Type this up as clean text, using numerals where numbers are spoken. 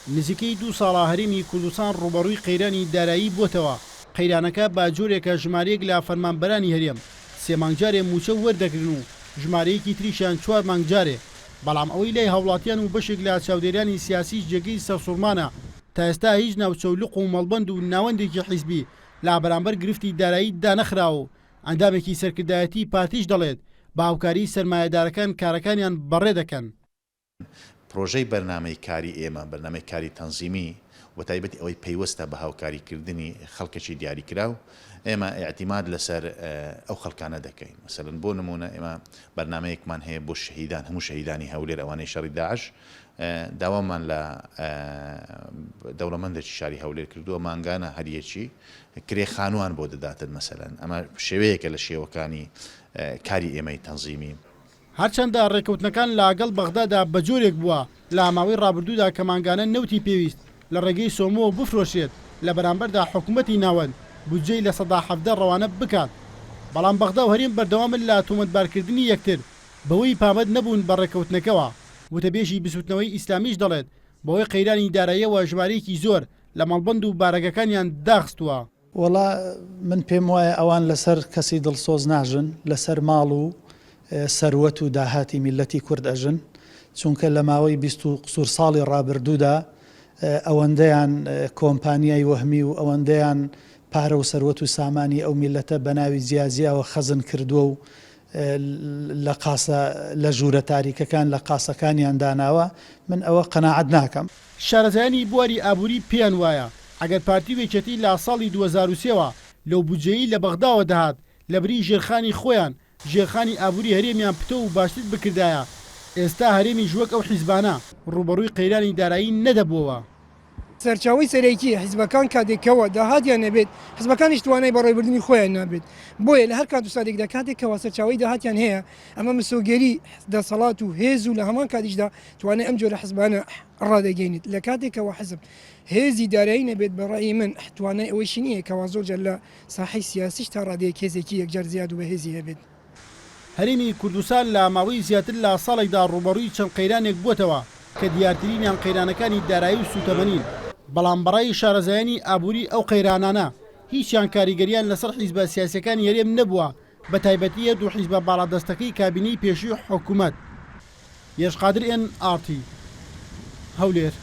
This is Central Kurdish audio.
نزیکەی 2 ساڵە هەرێمی کوردستان ڕوبەڕووی قەیرانی دارایی بووتەوە. قەیرانەکە باجۆرێکە ژمارەیەک لە فەرمانبەرانی هەرێم 3 مانگجارێ موچە وەردەگرن و ژمارەیەکی تریشیان 4 مانگجارێ. بەڵام ئەوەی لای هاوڵاتیان و بەشێک لە چاودێریانی سیاسی جێگەی سەرسوورمانە تا ئێستا هیچ ناوچەولق و مەڵبەند و ناوەندێکی حیزبی لا بەرامبەر گرفتی دارایی دانەخراوە و ئەندامێکی سەرکردایەتی پارتیش دەڵێت بە هاوکاری سەرمایەدارەکان کارەکانیان بەڕێ دەکەن. پرۆژەی بەرنامەی کاری ئێمە بەرنامەی کاری تەنزیمی و تایبەتی ئەوەی پەیوەستە بە هاوکاریکردنی خەڵکێکی دیاریکراو ئێمە ئاعتیماد لەسەر ئەو خەڵکانە دەکەین. مەسەڵەن بۆ نمونە ئێمە بەرنامەیەکمان هەیە بۆ شەهیدان هەموو شەهیدانی هەولێر ئەوانەی شەڕی داعش داوامان لە دەوڵەمەندێکی شاری هەولێر کردووە مانگانە هەریەکی کرێ خانووان بۆ دەداتن مەسەڵەن ئەمە شێوەیەکە لە شێوەکانی کاری ئێمەی تەنزیمی. هەرچەندە ڕێکەوتنەکان لاگەڵ بەغدادا بەجۆرێک بووە لە ماوەی ڕابردوودا کە مانگانە نەوتی پێویست لە ڕێگەی سۆمۆ بفرۆشێت لە بەرامبەردا حکوومەتی ناوەند بودجەی لە 170 ڕەوانە بکات. بەڵام بەغدا و هەرێم بەردەوامن لە تۆمەتبارکردنی یەکتر بەوەی پامەد نەبوون بە ڕێکەوتنەکەوە. وتەبێژی بسوتنەوەی ئیسلامیش دەڵێت بەوەی قەیرانی داراییەوە ژمارەیەکی زۆر لە مەڵبەند و بارەگەکانیان داخستووە. وەڵا من پێم وایە ئەوان لەسەر کەسی دڵسۆز ناژن لەسەر ماڵ و سەروەت و داهاتی میلەتی کورد ئەژن چونکە لە ماوەی 20 قسوور ساڵی ڕابردوودا ئەوەندەیان کۆمپانیای وەهمی و ئەوەندەیان پارە و سەروەت و سامانی ئەو میلەتە بە ناوی جیازیەوە خەزن کردووە و لە ژوورە تاریکەکان لە قاسەکانیان داناوە من ئەوە قەناعەت ناکەم. شارەزایانی بواری ئابووری پێیان وایە ئەگەر پارتی وێچەتی لە ساڵی 2023ەوە لەو بودجەیی لە بەغداوە دەهات لە بری ژێرخانی خۆیان ژێرخانی ئابووری هەرێمیان پتە و باشتر بکردایە ئێستا هەرێمی ژوەک ئەو حیزبانە ڕوبەڕووی قەیرانی دارایی نەدەبووەوە. سەرچاوی سەرەکی حیزبەکان کاتێکەوە داهاتیان نەبێت حیزبەکانیش توانای بەڕێوەبردننی خۆیان نابێت بۆیە لە هەر کات و سادێکدا کاتێکەوە سەرچاوی داهاتیان هەیە ئەمە مسۆگەری دەسەڵات و هێز و لە هەمان کاتیشدا توانای ئەم جۆرە حیزبانە ڕادەگەینێت لە کاتێکەوە حزب هێزی دارایی نەبێت بەڕای من توانای ئەوەیشی نییە کەوا زۆرجار لە ساحەی سیاسیش تا ڕادەیەک هێزێکی یەکجار زیاد و بەهێزی هەبێت. هەرێمی کوردستان لە ماوەی زیاتر لە ساڵێکدا ڕوبەڕووی چەند قەیرانێک بووتەوە کە دیارترینیان قەیرانەکانی دارایی و سوتەمەنین. بەڵام بەڕای شارەزایانی ئابووری ئەو قەیرانانە هیچیان کاریگەریان لەسەر حیزبە سیاسیەکانی هەرێم نەبووە بە تایبەتیە دوو حیزبە باڵادەستەکەی کابینەی پێشووی حکوومەت. یەشقادر NRT هەولێر.